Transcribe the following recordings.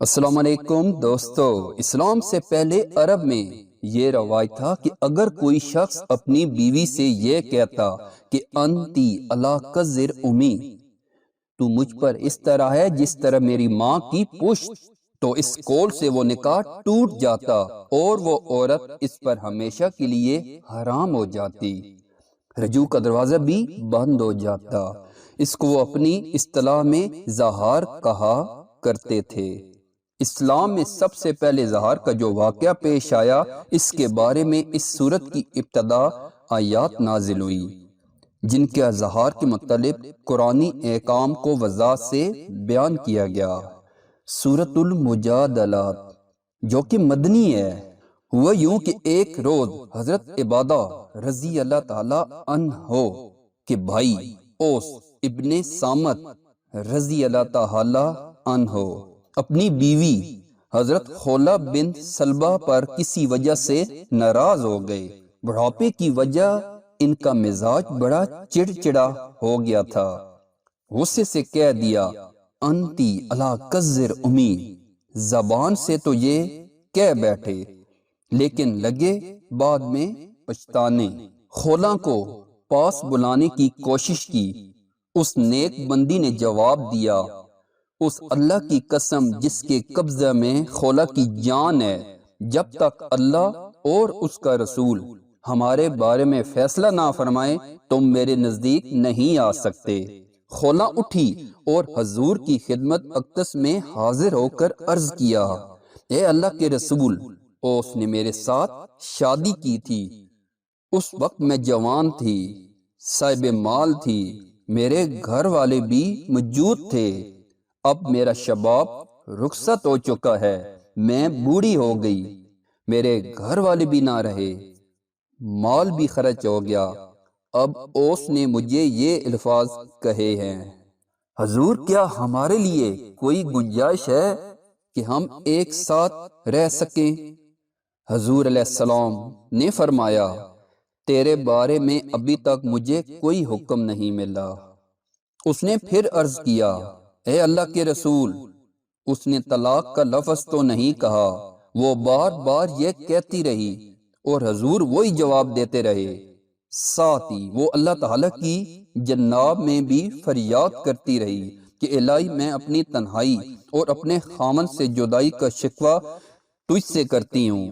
السلام علیکم دوستو، اسلام سے پہلے عرب میں یہ روایت تھا کہ اگر کوئی شخص اپنی بیوی سے یہ کہتا کہ انتی علی کزر امی، تو مجھ پر اس طرح ہے جس طرح میری ماں کی پشت، تو اس قول سے وہ نکاح ٹوٹ جاتا اور وہ عورت اس پر ہمیشہ کے لیے حرام ہو جاتی، رجوع کا دروازہ بھی بند ہو جاتا۔ اس کو وہ اپنی اصطلاح میں زہار کہا کرتے تھے۔ اسلام میں سب سے پہلے زہار کا جو واقعہ پیش آیا، اس کے بارے میں اس سورت کی ابتدا آیات نازل ہوئی جن کے زہار کے متعلق قرآنی احکام کو وضاحت سے بیان کیا گیا۔ سورت المجادلات جو کہ مدنی ہے، وہ یوں کہ ایک روز حضرت عبادہ رضی اللہ تعالی عنہ کے بھائی اوس ابن صامت رضی اللہ تعالی عنہ اپنی بیوی حضرت خولہ بن سلبہ پر کسی وجہ سے ناراض ہو گئے۔ بڑھاپے کی وجہ ان کا مزاج بڑا چڑچڑا ہو گیا تھا۔ غصے سے کہہ دیا انتی علی کزر امی، زبان سے تو یہ کہہ بیٹھے لیکن لگے بعد میں پچھتانے۔ خولہ کو پاس بلانے کی کوشش کی۔ اس نیک بندی نے جواب دیا، اس اللہ کی قسم جس کے قبضہ میں خولہ کی جان ہے، جب تک اللہ اور اس کا رسول ہمارے بارے میں فیصلہ نہ فرمائے تم میرے نزدیک نہیں آ سکتے۔ خولہ اٹھی اور حضور کی خدمت اقدس میں حاضر ہو کر عرض کیا، اے اللہ کے رسول، اس نے میرے ساتھ شادی کی تھی، اس وقت میں جوان تھی، صاحب مال تھی، میرے گھر والے بھی موجود تھے۔ اب میرا شباب رخصت ہو چکا ہے، میں بوڑھی ہو گئی، میرے گھر والے بھی نہ رہے، مال بھی خرچ ہو گیا۔ اب اوس نے مجھے یہ الفاظ کہے ہیں، حضور کیا ہمارے لیے کوئی گنجائش ہے کہ ہم ایک ساتھ رہ سکیں؟ حضور علیہ السلام نے فرمایا، تیرے بارے میں ابھی تک مجھے کوئی حکم نہیں ملا۔ اس نے پھر عرض کیا، اے اللہ کے رسول، اس نے طلاق کا لفظ تو نہیں کہا، وہ بار بار یہ کہتی رہی اور حضور وہی جواب دیتے رہے۔ ساتھ ہی وہ اللہ تعالیٰ کی جناب میں بھی فریاد کرتی رہی کہ الہی میں اپنی تنہائی اور اپنے خامن سے جدائی کا شکوہ تجھ سے کرتی ہوں۔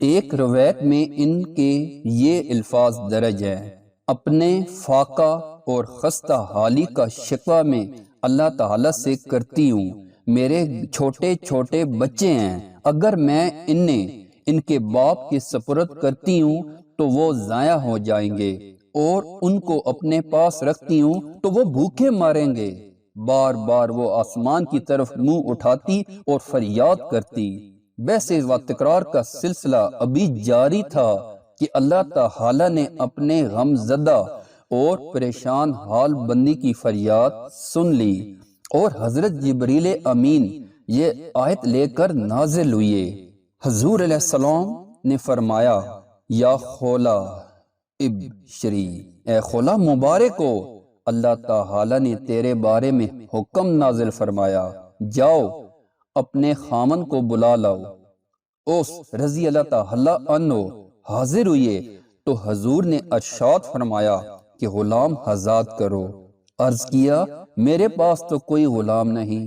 ایک روایت میں ان کے یہ الفاظ درج ہیں، اپنے فاقہ اور خستہ حالی کا شکوہ میں اللہ تعالیٰ سے کرتی ہوں، میرے چھوٹے چھوٹے بچے ہیں، اگر میں انہیں ان کے باپ کے سپرد کرتی ہوں تو وہ ضائع ہو جائیں گے، اور ان کو اپنے پاس رکھتی ہوں تو وہ بھوکے مریں گے۔ بار بار وہ آسمان کی طرف منہ اٹھاتی اور فریاد کرتی۔ ویسے و تکرار کا سلسلہ ابھی جاری تھا کہ اللہ تعالیٰ نے اپنے غم زدہ اور پریشان حال بندی کی فریاد سن لی اور حضرت جبریل امین یہ آیت لے کر نازل ہوئے۔ حضور علیہ السلام نے فرمایا، یا خولہ ابشری، اے خولہ مبارک ہو، اللہ تعالیٰ نے تیرے بارے میں حکم نازل فرمایا، جاؤ اپنے خامن کو بلا لاؤ۔ اوس رضی اللہ تعالیٰ عنہ حاضر ہوئے تو حضور نے ارشاد فرمایا کہ غلام آزاد کرو۔ عرض کیا، میرے پاس تو کوئی غلام نہیں۔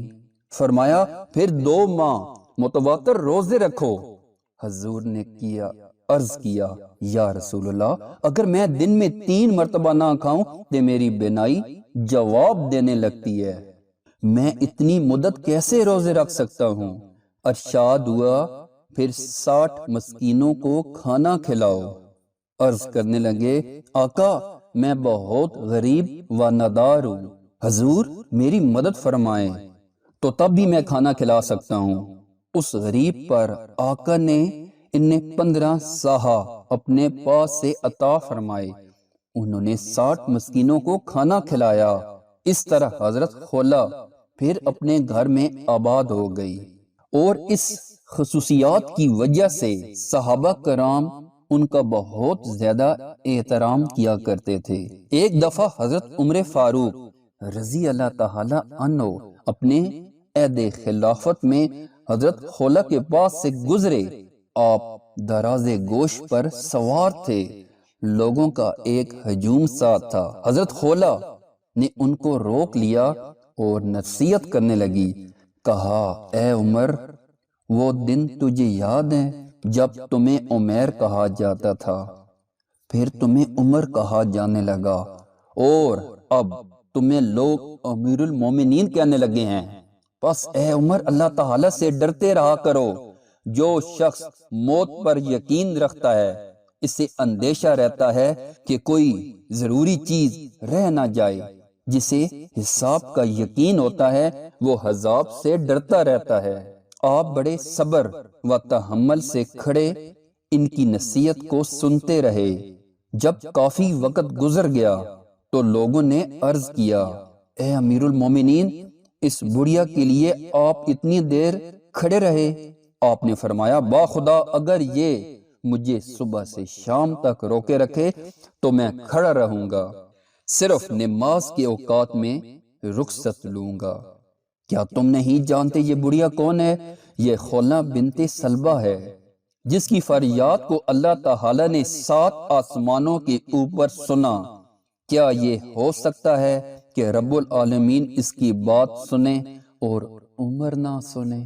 فرمایا، پھر 2 ماہ متواتر روزے رکھو۔ حضور نے عرض کیا، یا رسول اللہ، اگر میں دن میں 3 مرتبہ نہ کھاؤں تو میری بینائی جواب دینے لگتی ہے، میں اتنی مدت کیسے روزے رکھ سکتا ہوں؟ ارشاد ہوا، پھر 60 مسکینوں کو کھانا کھلاؤ۔ عرض کرنے لگے، آقا میں بہت غریب و نادار ہوں، حضور میری مدد فرمائیں تو تب بھی میں کھانا کھلا سکتا ہوں۔ اس غریب پر آقا نے انہیں 15 ساہا اپنے پاس سے عطا فرمائے، انہوں نے 60 مسکینوں کو کھانا کھلایا۔ اس طرح حضرت خولہ پھر اپنے گھر میں آباد ہو گئی، اور اس خصوصیات کی وجہ سے صحابہ کرام ان کا بہت زیادہ احترام کیا کرتے تھے۔ ایک دفعہ حضرت عمر فاروق رضی اللہ تعالی عنہ اپنے عہد خلافت میں حضرت خولہ کے پاس سے گزرے۔ آپ دراز گوش پر سوار تھے، لوگوں کا ایک ہجوم ساتھ تھا۔ حضرت خولہ نے ان کو روک لیا اور نصیحت کرنے لگی۔ کہا، اے عمر، وہ دن تجھے یاد ہے جب تمہیں عمیر کہا جاتا تھا، پھر تمہیں عمر کہا جانے لگا، اور اب تمہیں لوگ امیر المومنین کہنے لگے ہیں۔ پس اے عمر، اللہ تعالی سے ڈرتے رہا کرو۔ جو شخص موت پر یقین رکھتا ہے، اسے اندیشہ رہتا ہے کہ کوئی ضروری چیز رہ نہ جائے۔ جسے حساب کا یقین ہوتا ہے وہ عذاب سے ڈرتا رہتا ہے۔ آپ بڑے صبر و تحمل سے کھڑے ان کی نصیحت کو سنتے رہے۔ جب کافی وقت گزر گیا تو لوگوں نے عرض کیا، اے امیر المومنین، اس بڑھیا کے لیے آپ اتنی دیر کھڑے رہے؟ آپ نے فرمایا، با خدا اگر یہ مجھے صبح سے شام تک روکے رکھے تو میں کھڑا رہوں گا، صرف نماز کے اوقات میں رخصت لوں گا۔ کیا تم نہیں جانتے یہ بڑھیا کون ہے؟ یہ خولہ بنت سلبہ ہے، جس کی فریاد کو اللہ تعالی نے 7 آسمانوں کے اوپر سنا۔ کیا یہ ہو سکتا ہے کہ رب العالمین اس کی بات سنے اور عمر نہ سنے؟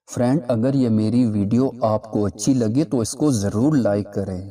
فرینڈ، اگر یہ میری ویڈیو آپ کو اچھی لگے تو اس کو ضرور لائک کریں۔